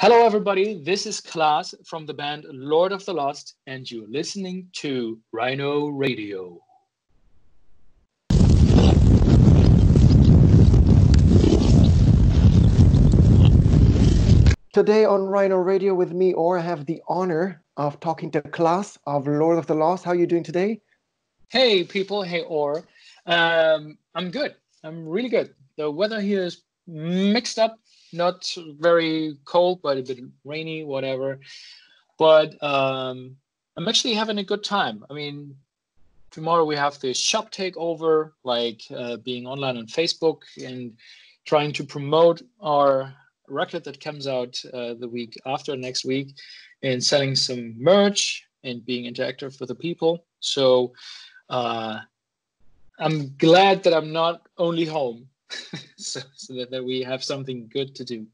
Hello, everybody. This is Klaas from the band Lord of the Lost, and you're listening to Rhino Radio. Today on Rhino Radio with me, I have the honor of talking to Klaas of Lord of the Lost. How are you doing today? Hey, people. Hey, Or. I'm good. I'm really good. The weather here is mixed up, not very cold, but a bit rainy, whatever. But I'm actually having a good time. I mean, tomorrow we have the shop takeover, like being online on Facebook and trying to promote our record that comes out the week after next week, and selling some merch and being interactive with the people. So I'm glad that I'm not only home, so that we have something good to do.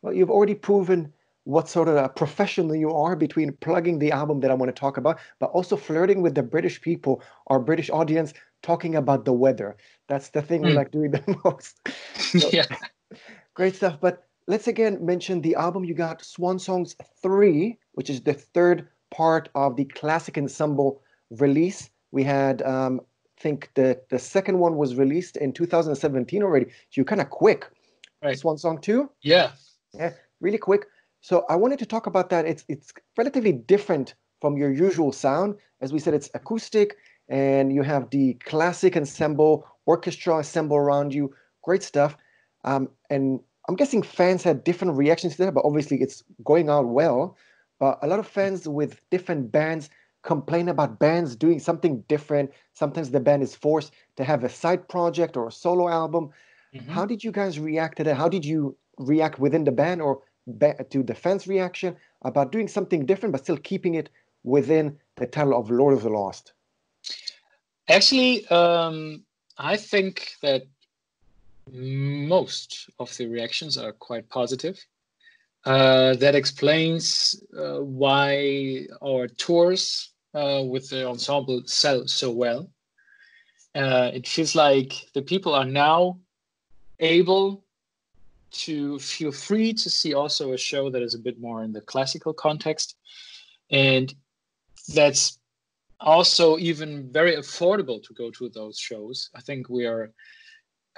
Well, you've already proven what sort of a professional you are between plugging the album that I want to talk about, but also flirting with the British people, our British audience, talking about the weather. That's the thing we like doing the most. So, Yeah. Great stuff. But let's again mention the album. You got Swan Songs 3, which is the third part of the Classic Ensemble release. We had, I think the second one was released in 2017 already. So you're kind of quick. Right. Swan Song 2? Yeah. Yeah, really quick. So I wanted to talk about that. It's relatively different from your usual sound. As we said, it's acoustic, and you have the classic ensemble, orchestra ensemble around you. Great stuff. And I'm guessing fans had different reactions to that, but obviously it's going out well. But a lot of fans with different bands complain about bands doing something different. Sometimes the band is forced to have a side project or a solo album. Mm-hmm. How did you guys react to that? How did you react within the band or to the fans' reaction about doing something different but still keeping it within the title of Lord of the Lost? Actually, I think that most of the reactions are quite positive. That explains why our tours with the ensemble sell so well. It feels like the people are now able to feel free to see also a show that is a bit more in the classical context. And that's also even very affordable to go to those shows. I think we are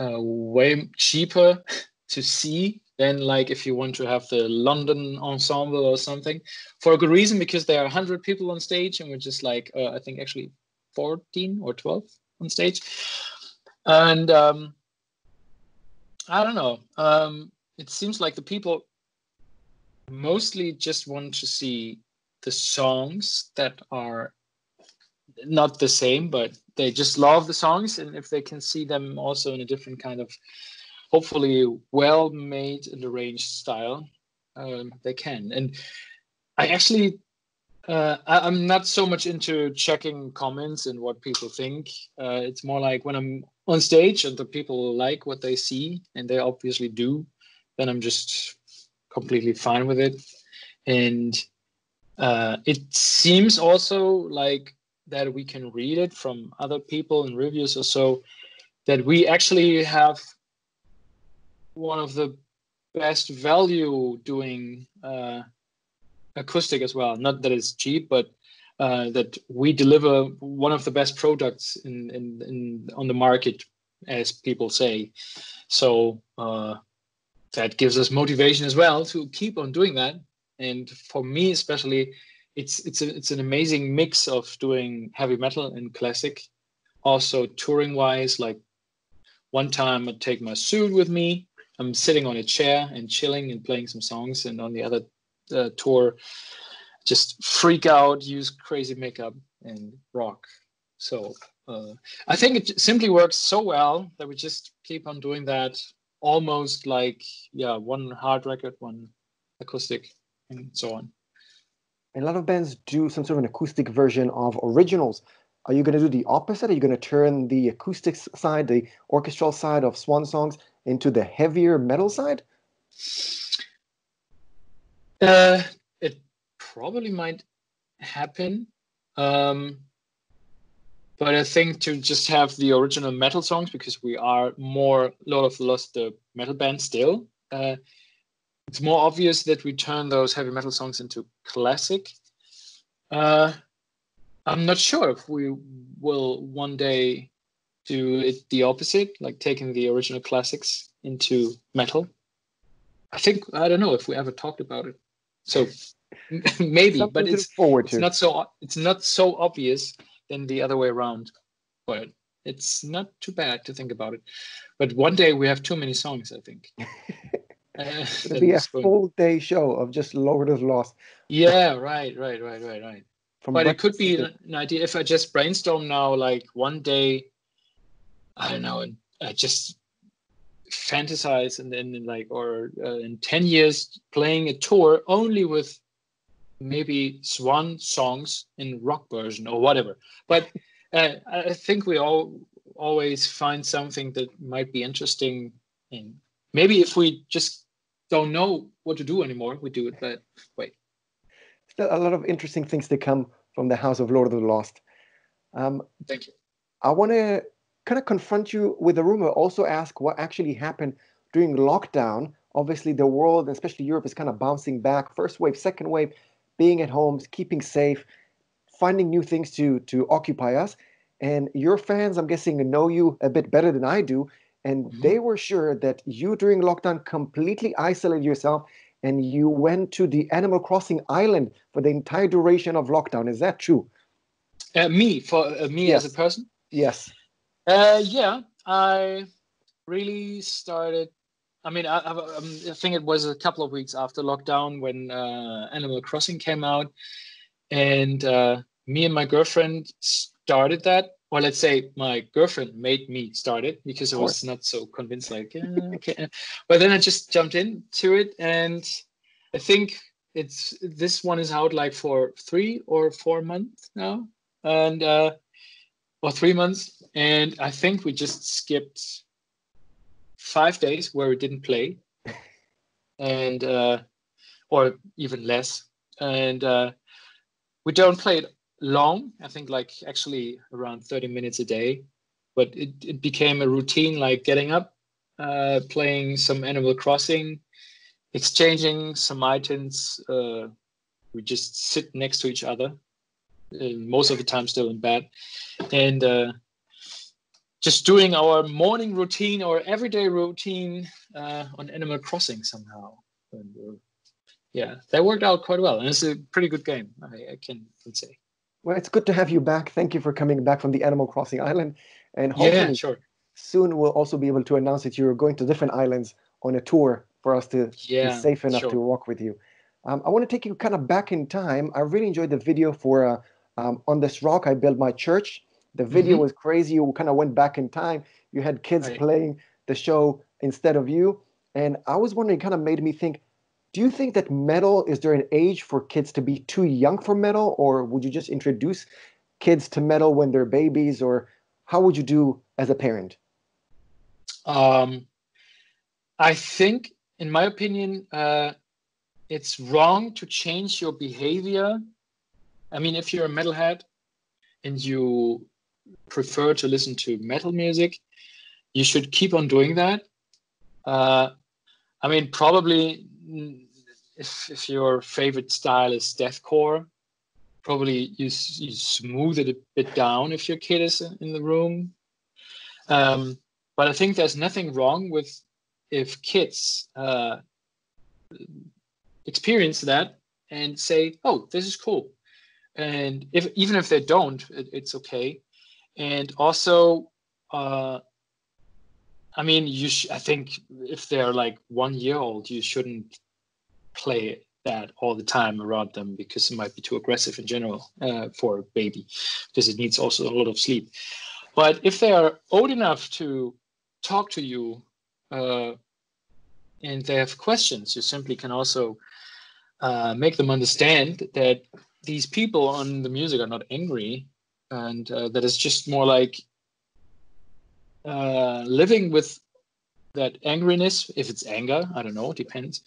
way cheaper to see than like if you want to have the London ensemble or something, for a good reason, because there are 100 people on stage and we're just like, I think actually 14 or 12 on stage. And I don't know. It seems like the people mostly just want to see the songs that are not the same, but they just love the songs. And if they can see them also in a different kind of, hopefully well-made and arranged style, they can. And I actually, I'm not so much into checking comments and what people think. It's more like when I'm on stage and the people like what they see, and they obviously do, then I'm just completely fine with it. And it seems also like that we can read it from other people in reviews or so, that we actually have one of the best value doing acoustic as well. Not that it's cheap, but that we deliver one of the best products in on the market, as people say. So that gives us motivation as well to keep on doing that. And for me especially, it's an amazing mix of doing heavy metal and classic. Also touring wise, like one time I take my suit with me, I'm sitting on a chair and chilling and playing some songs, and on the other tour, just freak out, use crazy makeup and rock. So I think it simply works so well that we just keep on doing that, almost like, yeah, one hard record, one acoustic, and so on. And a lot of bands do some sort of an acoustic version of originals. Are you going to do the opposite? Are you going to turn the acoustic side, the orchestral side of Swan Songs into the heavier metal side? It probably might happen. But I think to just have the original metal songs, because we are more Lord of the Lost, the metal band still, it's more obvious that we turn those heavy metal songs into classic. I'm not sure if we will one day do it the opposite, like taking the original classics into metal. I don't know if we ever talked about it. So maybe, but Something to look forward to. it's not so obvious than the other way around. But it's not too bad to think about it. But one day we have too many songs, I think. It'll be a full day show of just Lord of the Lost. Yeah, right. But it could be an idea if I just brainstorm now, like one day, I don't know, and I just fantasize and then like, or in 10 years playing a tour only with maybe Swan songs in rock version or whatever. But I think we always find something that might be interesting. And maybe if we just don't know what to do anymore, we do it that way. Still a lot of interesting things to come from the House of Lord of the Lost. Thank you. I want to kind of confront you with a rumor, also ask what actually happened during lockdown. Obviously, the world, especially Europe, is kind of bouncing back. First wave, second wave, being at home, keeping safe, finding new things to occupy us. And your fans, I'm guessing, know you a bit better than I do. And they were sure that you, during lockdown, completely isolated yourself and you went to the Animal Crossing island for the entire duration of lockdown. Is that true? Me Yes. as a person? Yes. Yeah, I really started. I mean, I think it was a couple of weeks after lockdown when Animal Crossing came out, and me and my girlfriend started that. Or let's say my girlfriend made me start it because I was not so convinced. Like, okay, but then I just jumped into it, and I think this one is out like for 3 or 4 months now, and or 3 months, and I think we just skipped 5 days where we didn't play, and or even less, and we don't play it long. I think like actually around 30 minutes a day, but it became a routine, like getting up, playing some Animal Crossing, exchanging some items. We just sit next to each other, most of the time still in bed, and just doing our morning routine or everyday routine on Animal Crossing somehow. And, yeah, that worked out quite well, and it's a pretty good game, I can say. Well, it's good to have you back. Thank you for coming back from the Animal Crossing island. And hopefully soon we'll also be able to announce that you're going to different islands on a tour for us to be safe enough to walk with you. I want to take you kind of back in time. I really enjoyed the video for On This Rock, I Built My Church. The video was crazy. You kind of went back in time. You had kids playing the show instead of you. And I was wondering, it kind of made me think, do you think that metal, is there an age for kids to be too young for metal? Or would you just introduce kids to metal when they're babies? Or how would you do as a parent? I think, in my opinion, it's wrong to change your behavior. I mean, if you're a metalhead and you prefer to listen to metal music, you should keep on doing that. I mean, probably if your favorite style is deathcore, probably you smooth it a bit down if your kid is in the room. But I think there's nothing wrong with if kids experience that and say, "Oh, this is cool," and even if they don't, it's okay. And also, I mean, I think if they're like 1 year old, you shouldn't play that all the time around them because it might be too aggressive in general for a baby, because it needs also a lot of sleep. But if they are old enough to talk to you and they have questions, you simply can also make them understand that these people on the music are not angry, and that it's just more like living with that angriness, if it's anger, I don't know, it depends,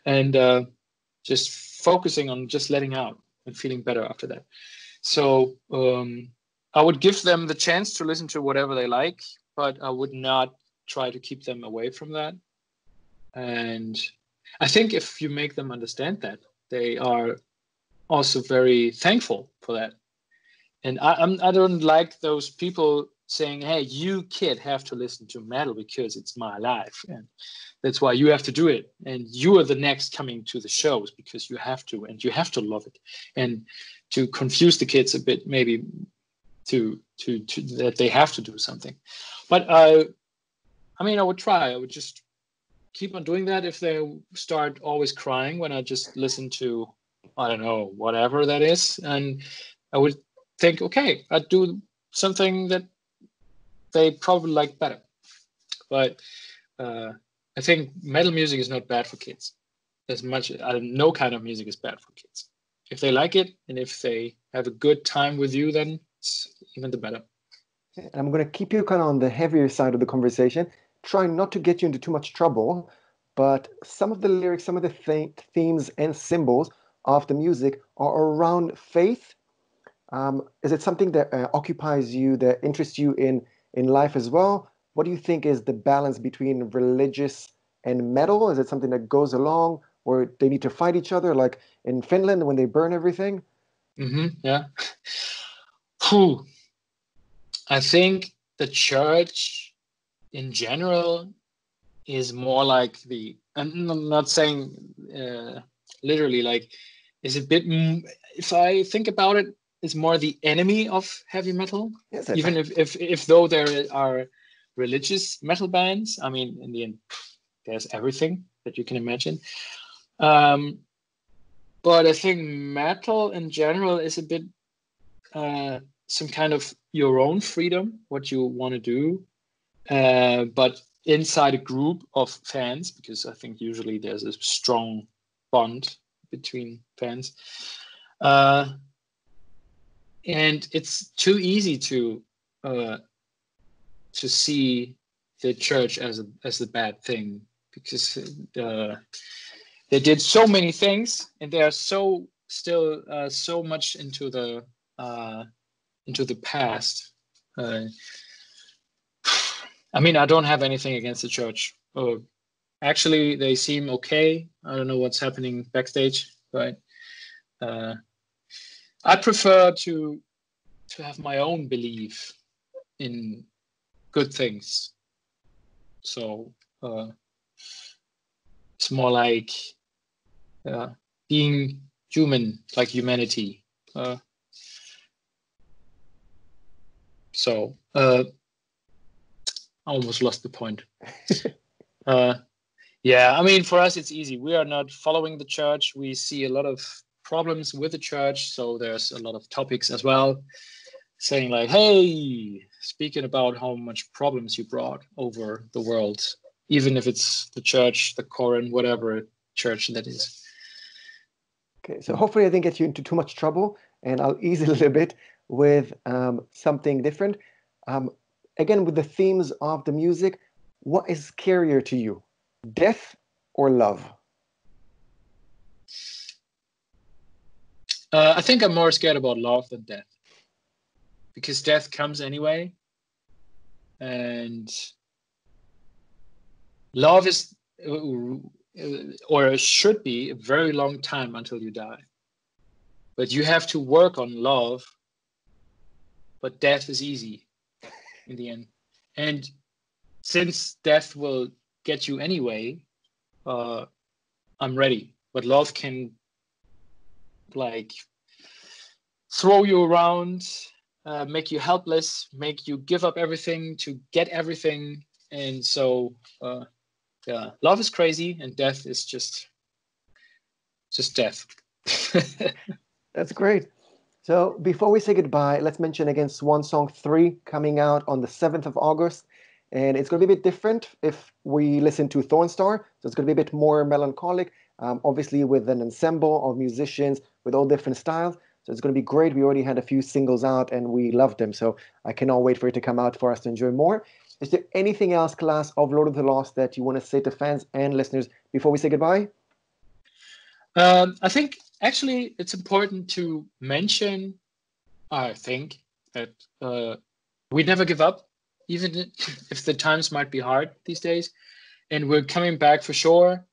and just focusing on just letting out and feeling better after that. So I would give them the chance to listen to whatever they like, but I would not try to keep them away from that. And I think if you make them understand that, they are also very thankful for that. And I don't like those people saying, "Hey, you kid have to listen to metal because it's my life, and that's why you have to do it. And you are the next coming to the shows because you have to, and you have to love it." And to confuse the kids a bit, maybe to that they have to do something. But I mean, I would try. I would just keep on doing that if they start always crying when I just listen to, I don't know, whatever that is. And I would think, okay, I'd do something that they probably like better. But I think metal music is not bad for kids. As much, no kind of music is bad for kids. If they like it and if they have a good time with you, then it's even the better. And I'm going to keep you kind of on the heavier side of the conversation, trying not to get you into too much trouble, but some of the lyrics, some of the themes and symbols of the music are around faith. Is it something that occupies you, that interests you in life as well? What do you think is the balance between religious and metal? Is it something that goes along, or they need to fight each other, like in Finland when they burn everything? Yeah. Whew. I think the church in general is more like I'm not saying literally, like, is a bit, if I think about it, it's more the enemy of heavy metal. Yes, Even if though there are religious metal bands, I mean, in the end, there's everything that you can imagine. But I think metal in general is a bit some kind of your own freedom, what you want to do, but inside a group of fans, because I think usually there's a strong bond between fans. And it's too easy to see the church as a bad thing, because they did so many things, and they are still so much into the past. I mean, I don't have anything against the church. Actually, they seem okay. I don't know what's happening backstage, but I prefer to have my own belief in good things. So it's more like being human, like humanity. So I almost lost the point. Yeah, I mean, for us, it's easy. We are not following the church. We see a lot of problems with the church. So there's a lot of topics as well, saying like, hey, speaking about how much problems you brought over the world, even if it's the church, the Koran, whatever church that is. Okay, so hopefully I didn't get you into too much trouble, and I'll ease it a little bit with something different. Again, with the themes of the music, what is scarier to you, death or love? I think I'm more scared about love than death, because death comes anyway, and love is, or should be, a very long time until you die. But you have to work on love, but death is easy in the end. And since death will get you anyway, I'm ready. But love can, like, throw you around, make you helpless, make you give up everything to get everything. And so, yeah, love is crazy, and death is just death. That's great. So before we say goodbye, let's mention again Swan Song 3 coming out on the 7th of August. And it's going to be a bit different if we listen to Thornstar. So it's going to be a bit more melancholic, obviously with an ensemble of musicians with all different styles. So it's going to be great. We already had a few singles out and we loved them. So I cannot wait for it to come out for us to enjoy more. Is there anything else, Klaas, of Lord of the Lost that you want to say to fans and listeners before we say goodbye? I think actually it's important to mention, I think, that we never give up, even if the times might be hard these days, and we're coming back for sure.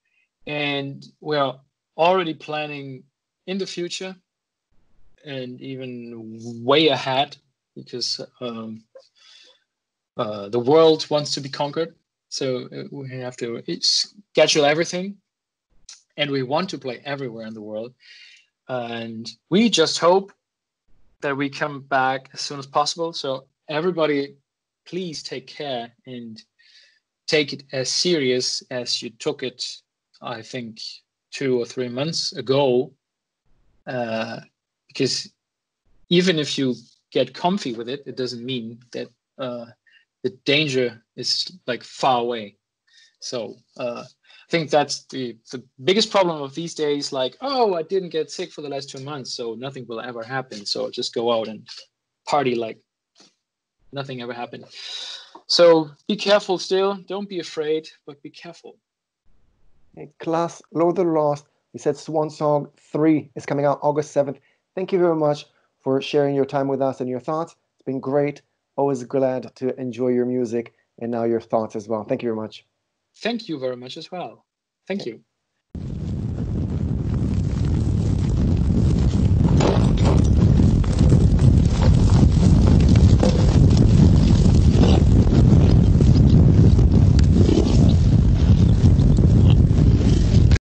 And we're already planning in the future and even way ahead, because the world wants to be conquered. So we have to schedule everything, and we want to play everywhere in the world. And we just hope that we come back as soon as possible. So everybody, please take care and take it as serious as you took it, I think, 2 or 3 months ago. Because even if you get comfy with it, it doesn't mean that the danger is like far away. So I think that's the biggest problem of these days. Like, oh, I didn't get sick for the last 2 months, so nothing will ever happen. So just go out and party like nothing ever happened. So be careful still. Don't be afraid, but be careful. Hey, Klaas, Lord of the Lost, we said Swan Song 3 is coming out August 7th. Thank you very much for sharing your time with us and your thoughts. It's been great. Always glad to enjoy your music and now your thoughts as well. Thank you very much. Thank you very much as well. Thank you.